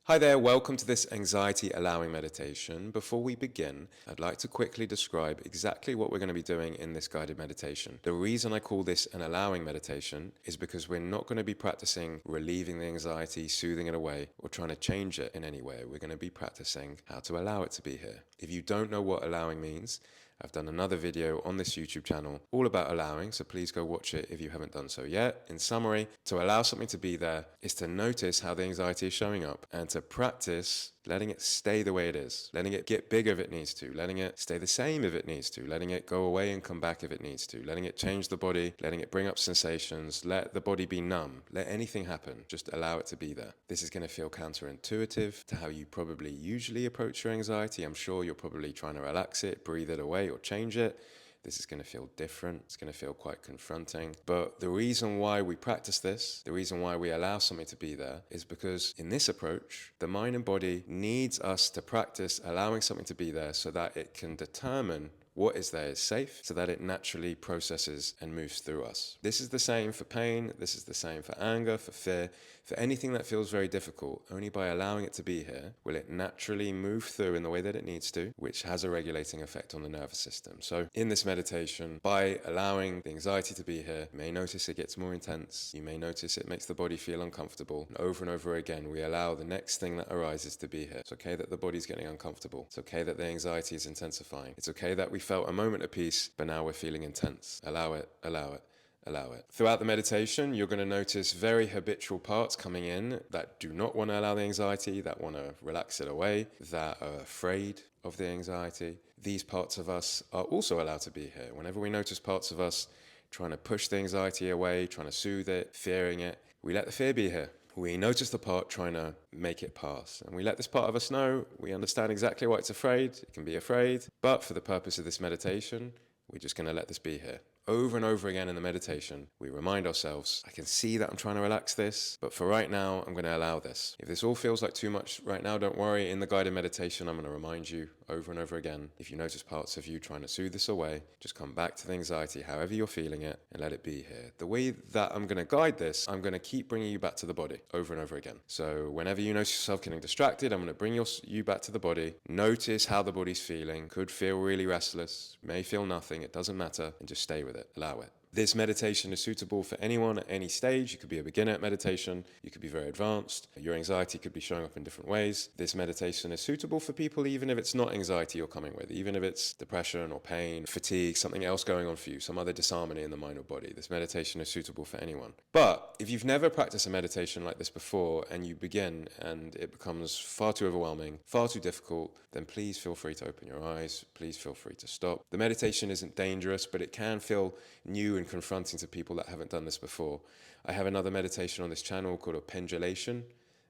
Hi there, welcome to this anxiety allowing meditation. Before we begin, I'd like to quickly describe exactly what we're going to be doing in this guided meditation. The reason I call this an allowing meditation is because we're not going to be practicing relieving the anxiety, soothing it away, or trying to change it in any way. We're going to be practicing how to allow it to be here. If you don't know what allowing means, I've done another video on this YouTube channel all about allowing, so please go watch it if you haven't done so yet. In summary, to allow something to be there is to notice how the anxiety is showing up and to practice letting it stay the way it is, letting it get bigger if it needs to, letting it stay the same if it needs to, letting it go away and come back if it needs to, letting it change the body, letting it bring up sensations, let the body be numb, let anything happen, just allow it to be there. This is going to feel counterintuitive to how you probably usually approach your anxiety. I'm sure you're probably trying to relax it, breathe it away, or change it. This is going to feel different. It's going to feel quite confronting. But the reason why we practice this, the reason why we allow something to be there, is because in this approach, the mind and body needs us to practice allowing something to be there so that it can determine what is there is safe, so that it naturally processes and moves through us. This is the same for pain, this is the same for anger, for fear, for anything that feels very difficult. Only by allowing it to be here will it naturally move through in the way that it needs to, which has a regulating effect on the nervous system. So in this meditation, by allowing the anxiety to be here, you may notice it gets more intense, you may notice it makes the body feel uncomfortable, and over again we allow the next thing that arises to be here. It's okay that the body's getting uncomfortable, it's okay that the anxiety is intensifying, it's okay that we felt a moment of peace, but now we're feeling intense. Allow it, allow it, allow it. Throughout the meditation, you're going to notice very habitual parts coming in that do not want to allow the anxiety, that want to relax it away, that are afraid of the anxiety. These parts of us are also allowed to be here. Whenever we notice parts of us trying to push the anxiety away, trying to soothe it, fearing it, we let the fear be here. We notice the part trying to make it pass. And we let this part of us know, we understand exactly why it's afraid, it can be afraid, but for the purpose of this meditation, we're just going to let this be here. Over and over again in the meditation, we remind ourselves, I can see that I'm trying to relax this, but for right now, I'm going to allow this. If this all feels like too much right now, don't worry. In the guided meditation, I'm going to remind you over and over again. If you notice parts of you trying to soothe this away, just come back to the anxiety, however you're feeling it, and let it be here. The way that I'm going to guide this, I'm going to keep bringing you back to the body over and over again. So whenever you notice yourself getting distracted, I'm going to bring you back to the body. Notice how the body's feeling. Could feel really restless, may feel nothing, it doesn't matter, and just stay with it. Allow it. This meditation is suitable for anyone at any stage. You could be a beginner at meditation, you could be very advanced, your anxiety could be showing up in different ways. This meditation is suitable for people even if it's not anxiety you're coming with, even if it's depression or pain, fatigue, something else going on for you, some other disharmony in the mind or body. This meditation is suitable for anyone. But if you've never practiced a meditation like this before and you begin and it becomes far too overwhelming, far too difficult, then please feel free to open your eyes, please feel free to stop. The meditation isn't dangerous, but it can feel new and confronting to people that haven't done this before. I have another meditation on this channel called a pendulation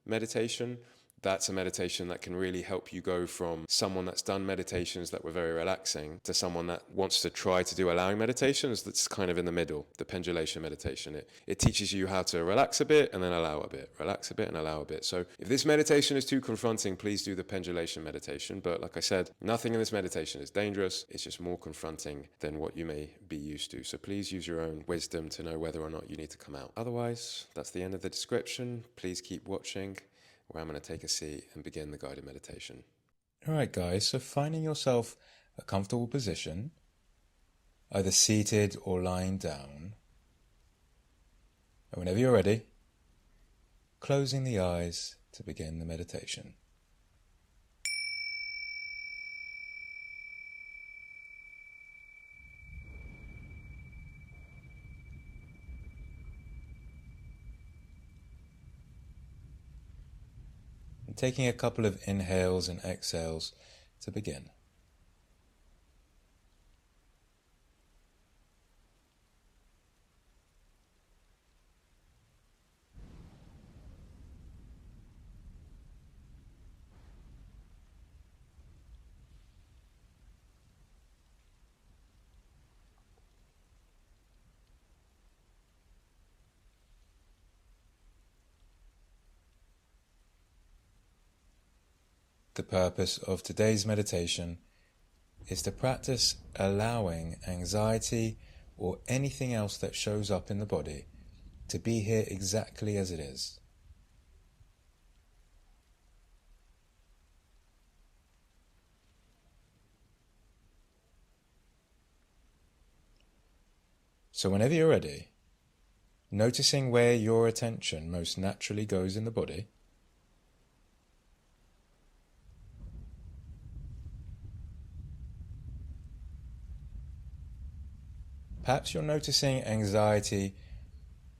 meditation. That's a meditation that can really help you go from someone that's done meditations that were very relaxing to someone that wants to try to do allowing meditations that's kind of in the middle, the pendulation meditation. It teaches you how to relax a bit and then allow a bit, relax a bit and allow a bit. So if this meditation is too confronting, please do the pendulation meditation. But like I said, nothing in this meditation is dangerous. It's just more confronting than what you may be used to. So please use your own wisdom to know whether or not you need to come out. Otherwise, that's the end of the description. Please keep watching, where I'm going to take a seat and begin the guided meditation. Alright guys, so finding yourself a comfortable position, either seated or lying down, and whenever you're ready, closing the eyes to begin the meditation. Taking a couple of inhales and exhales to begin. The purpose of today's meditation is to practice allowing anxiety or anything else that shows up in the body to be here exactly as it is. So whenever you're ready, noticing where your attention most naturally goes in the body, perhaps you're noticing anxiety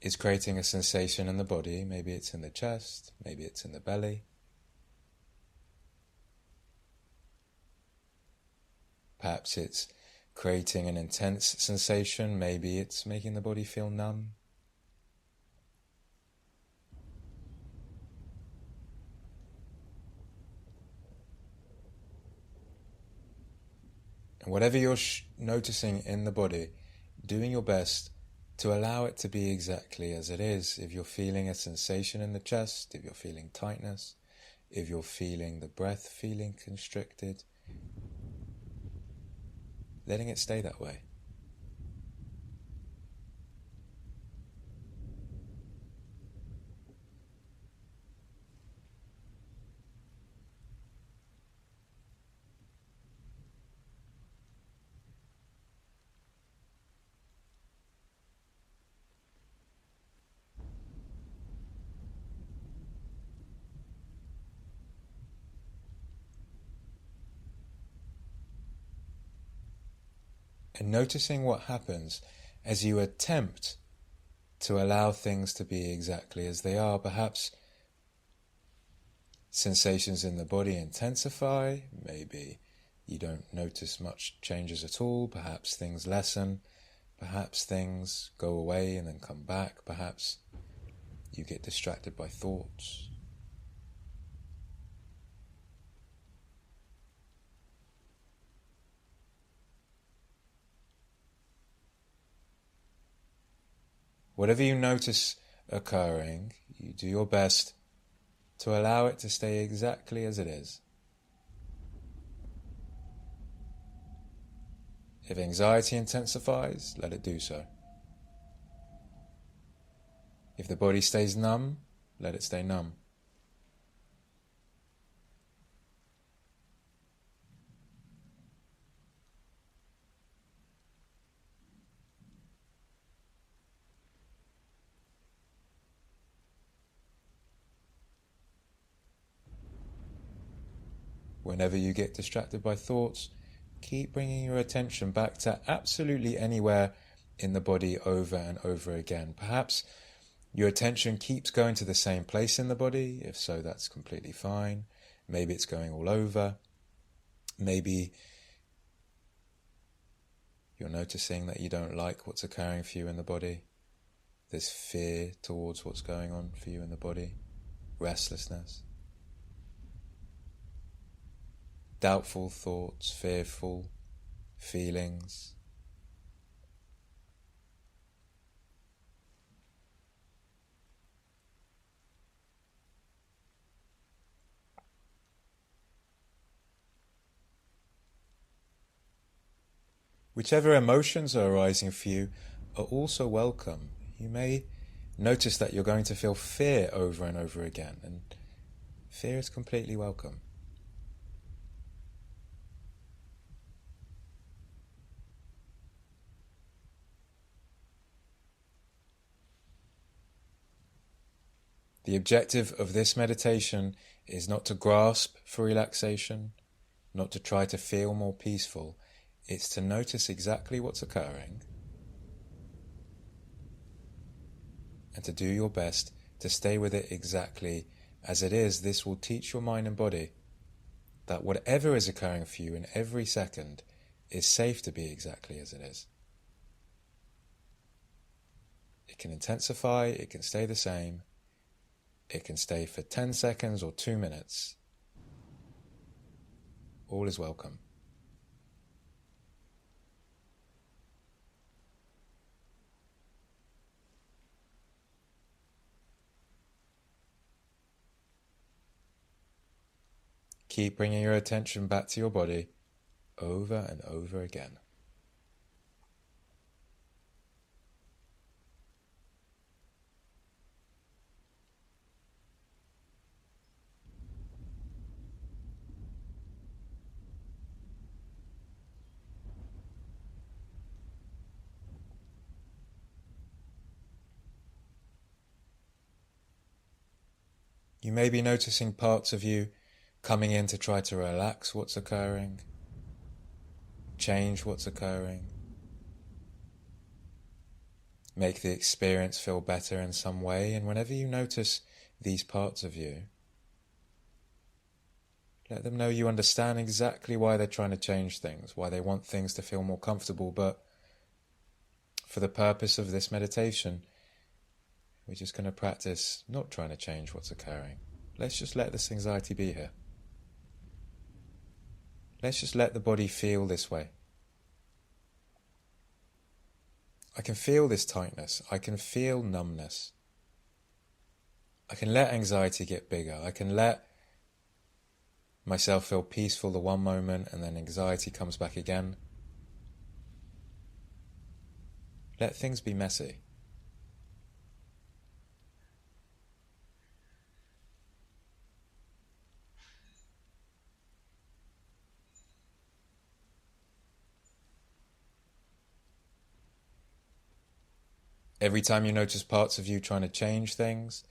is creating a sensation in the body. Maybe it's in the chest, maybe it's in the belly. Perhaps it's creating an intense sensation, maybe it's making the body feel numb. And whatever you're noticing in the body, doing your best to allow it to be exactly as it is. If you're feeling a sensation in the chest, if you're feeling tightness, if you're feeling the breath feeling constricted, letting it stay that way. And noticing what happens as you attempt to allow things to be exactly as they are. Perhaps sensations in the body intensify, maybe you don't notice much changes at all, perhaps things lessen, perhaps things go away and then come back, perhaps you get distracted by thoughts. Whatever you notice occurring, you do your best to allow it to stay exactly as it is. If anxiety intensifies, let it do so. If the body stays numb, let it stay numb. Whenever you get distracted by thoughts, keep bringing your attention back to absolutely anywhere in the body over and over again. Perhaps your attention keeps going to the same place in the body. If so, that's completely fine. Maybe it's going all over. Maybe you're noticing that you don't like what's occurring for you in the body. There's fear towards what's going on for you in the body. Restlessness. Doubtful thoughts, fearful feelings. Whichever emotions are arising for you are also welcome. You may notice that you're going to feel fear over and over again, and fear is completely welcome. The objective of this meditation is not to grasp for relaxation, not to try to feel more peaceful. It's to notice exactly what's occurring and to do your best to stay with it exactly as it is. This will teach your mind and body that whatever is occurring for you in every second is safe to be exactly as it is. It can intensify, it can stay the same, it can stay for 10 seconds or 2 minutes. All is welcome. Keep bringing your attention back to your body over and over again. You may be noticing parts of you coming in to try to relax what's occurring, change what's occurring, make the experience feel better in some way. And whenever you notice these parts of you, let them know you understand exactly why they're trying to change things, why they want things to feel more comfortable. But for the purpose of this meditation, we're just going to practice not trying to change what's occurring. Let's just let this anxiety be here. Let's just let the body feel this way. I can feel this tightness. I can feel numbness. I can let anxiety get bigger. I can let myself feel peaceful the one moment and then anxiety comes back again. Let things be messy. Every time you notice parts of you trying to change things,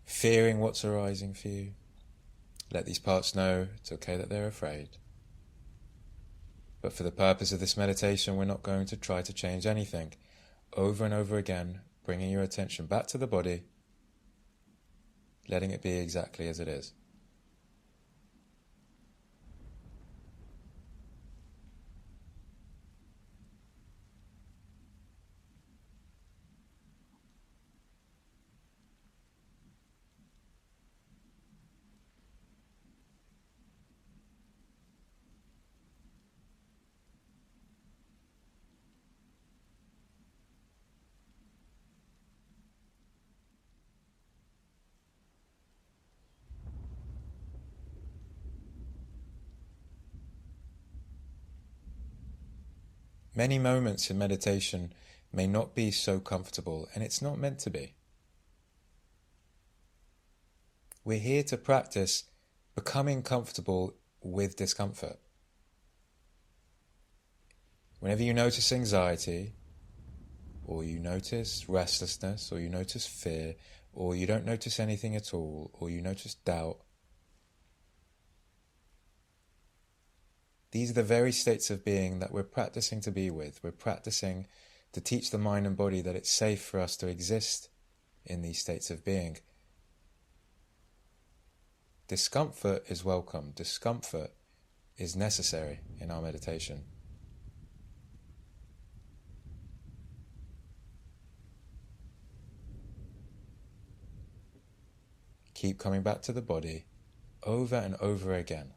fearing what's arising for you, let these parts know it's okay that they're afraid. But for the purpose of this meditation, we're not going to try to change anything. Over and over again, bringing your attention back to the body, letting it be exactly as it is. Many moments in meditation may not be so comfortable, and it's not meant to be. We're here to practice becoming comfortable with discomfort. Whenever you notice anxiety, or you notice restlessness, or you notice fear, or you don't notice anything at all, or you notice doubt, these are the very states of being that we're practicing to be with. We're practicing to teach the mind and body that it's safe for us to exist in these states of being. Discomfort is welcome. Discomfort is necessary in our meditation. Keep coming back to the body over and over again.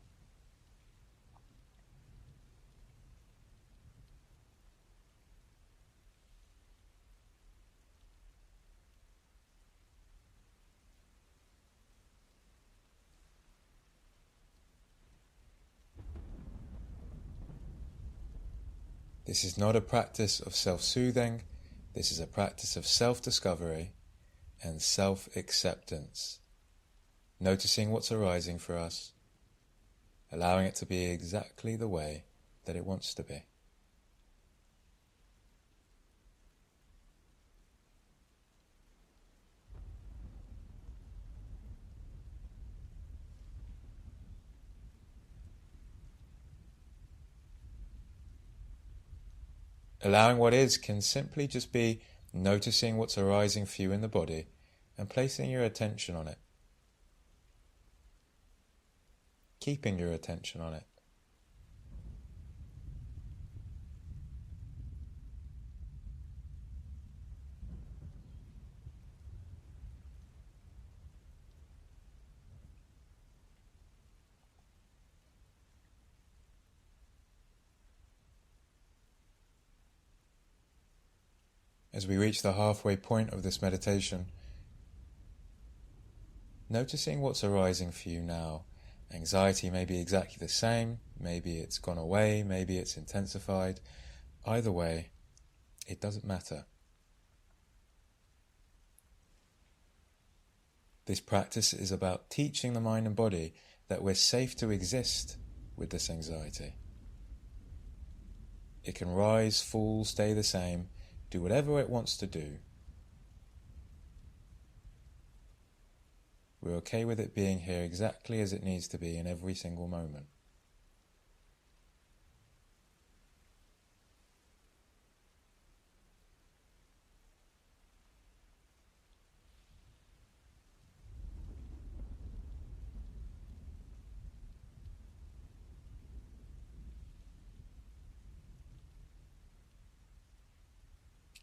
This is not a practice of self-soothing. This is a practice of self-discovery and self-acceptance. Noticing what's arising for us, allowing it to be exactly the way that it wants to be. Allowing what is can simply just be noticing what's arising for you in the body and placing your attention on it. Keeping your attention on it. As we reach the halfway point of this meditation, noticing what's arising for you now. Anxiety may be exactly the same, maybe it's gone away, maybe it's intensified. Either way, it doesn't matter. This practice is about teaching the mind and body that we're safe to exist with this anxiety. It can rise, fall, stay the same, do whatever it wants to do. We're okay with it being here exactly as it needs to be in every single moment.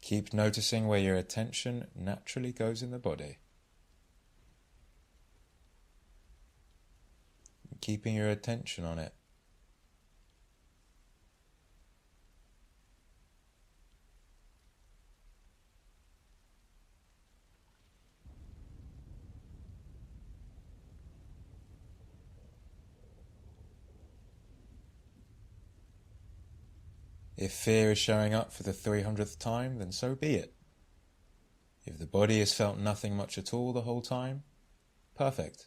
Keep noticing where your attention naturally goes in the body. Keeping your attention on it. If fear is showing up for the 300th time, then so be it. If the body has felt nothing much at all the whole time, perfect.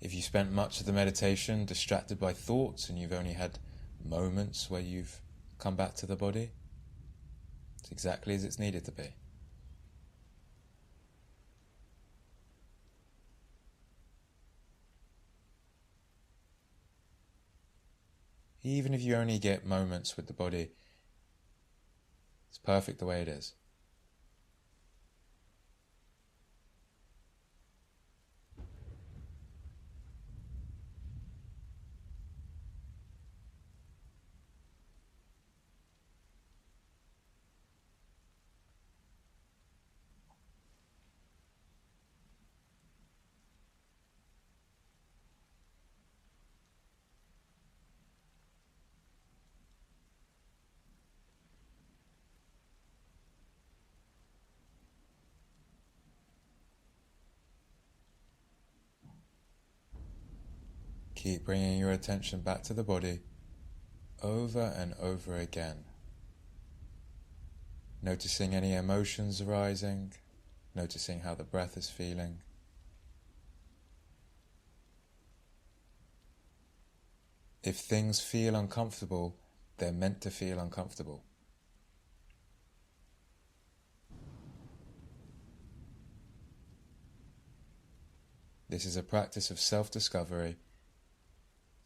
If you spent much of the meditation distracted by thoughts and you've only had moments where you've come back to the body, it's exactly as it's needed to be. Even if you only get moments with the body, it's perfect the way it is. Keep bringing your attention back to the body over and over again. Noticing any emotions arising, noticing how the breath is feeling. If things feel uncomfortable, they're meant to feel uncomfortable. This is a practice of self-discovery,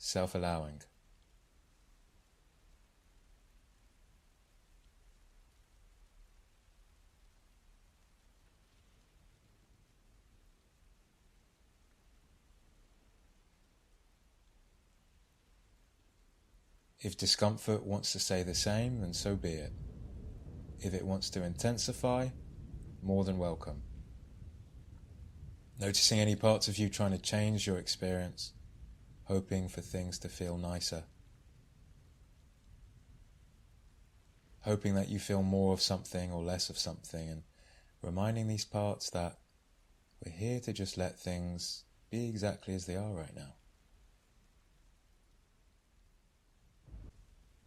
self-allowing. If discomfort wants to stay the same, then so be it. If it wants to intensify, more than welcome. Noticing any parts of you trying to change your experience, hoping for things to feel nicer. Hoping that you feel more of something or less of something, and reminding these parts that we're here to just let things be exactly as they are right now.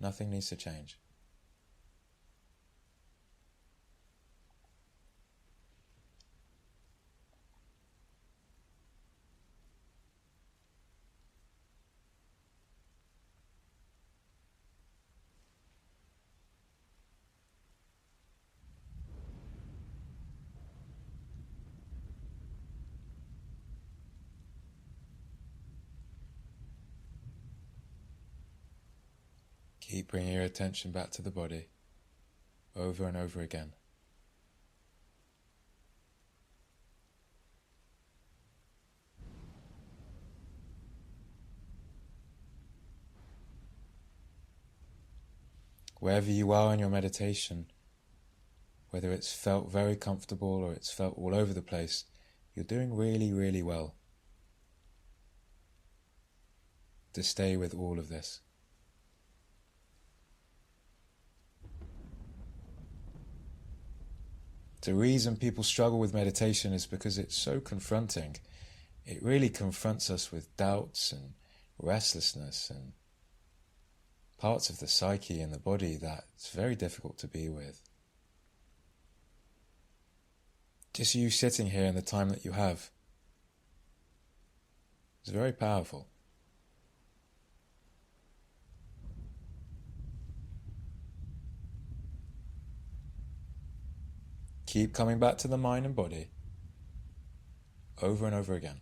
Nothing needs to change. Keep bringing your attention back to the body, over and over again. Wherever you are in your meditation, whether it's felt very comfortable or it's felt all over the place, you're doing really, really well to stay with all of this. The reason people struggle with meditation is because it's so confronting. It really confronts us with doubts and restlessness and parts of the psyche and the body that it's very difficult to be with. Just you sitting here in the time that you have is very powerful. Keep coming back to the mind and body over and over again.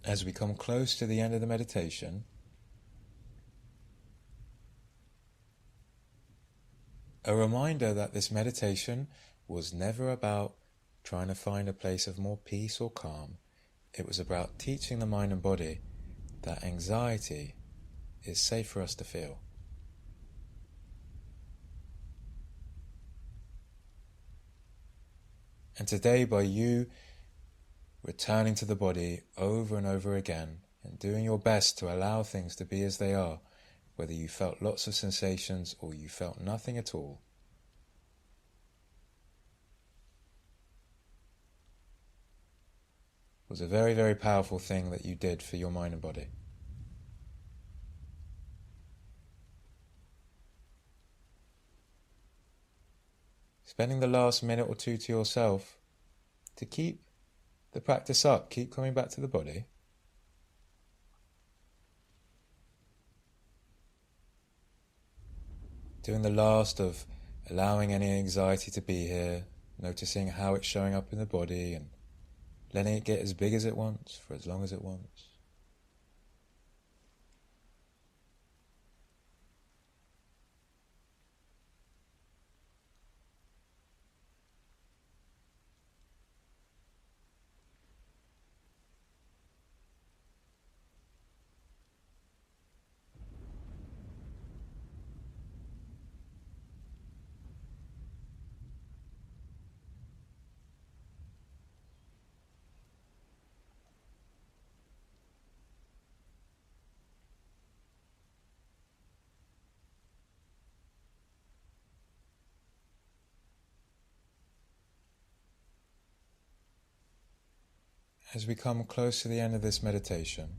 As we come close to the end of the meditation, a reminder that this meditation was never about trying to find a place of more peace or calm. It was about teaching the mind and body that anxiety is safe for us to feel. And today, by you returning to the body over and over again and doing your best to allow things to be as they are, whether you felt lots of sensations or you felt nothing at all, was a very, very powerful thing that you did for your mind and body. Spending the last minute or two to yourself to keep the practice up, keep coming back to the body. Doing the last of allowing any anxiety to be here, noticing how it's showing up in the body and letting it get as big as it wants for as long as it wants. As we come close to the end of this meditation,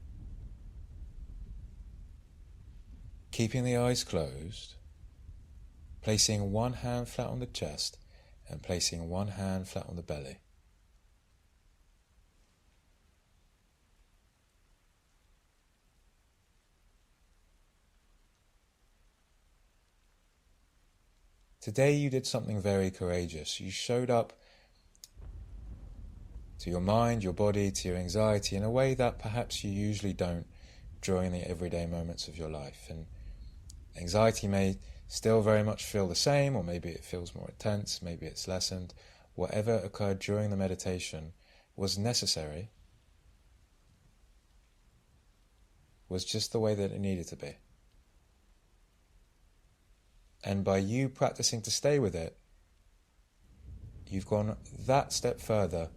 keeping the eyes closed, placing one hand flat on the chest and placing one hand flat on the belly. Today you did something very courageous. You showed up to your mind, your body, to your anxiety in a way that perhaps you usually don't during the everyday moments of your life. And anxiety may still very much feel the same, or maybe it feels more intense, maybe it's lessened. Whatever occurred during the meditation was necessary, was just the way that it needed to be. And by you practicing to stay with it, you've gone that step further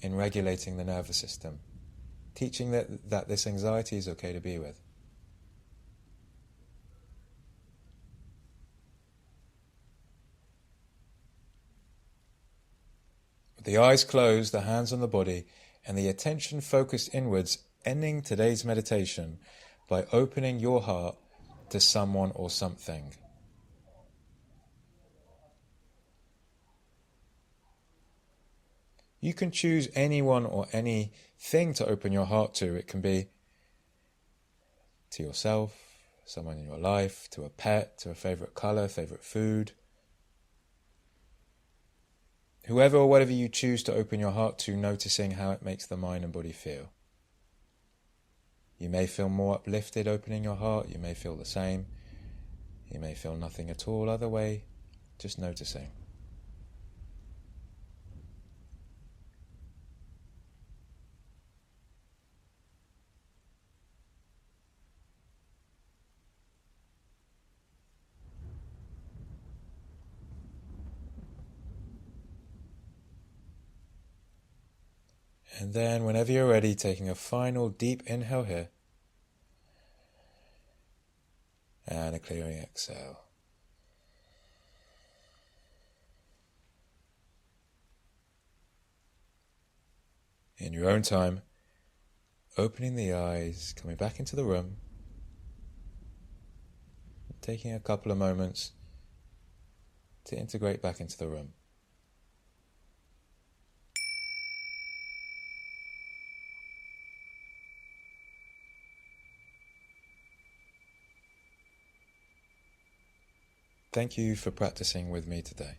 in regulating the nervous system, teaching that this anxiety is okay to be with. With the eyes closed, the hands on the body, and the attention focused inwards, ending today's meditation by opening your heart to someone or something. You can choose anyone or anything to open your heart to. It can be to yourself, someone in your life, to a pet, to a favorite color, favorite food. Whoever or whatever you choose to open your heart to, noticing how it makes the mind and body feel. You may feel more uplifted opening your heart. You may feel the same. You may feel nothing at all. Either way, just noticing. And then whenever you're ready, taking a final deep inhale here. And a clearing exhale. In your own time, opening the eyes, coming back into the room, taking a couple of moments to integrate back into the room. Thank you for practicing with me today.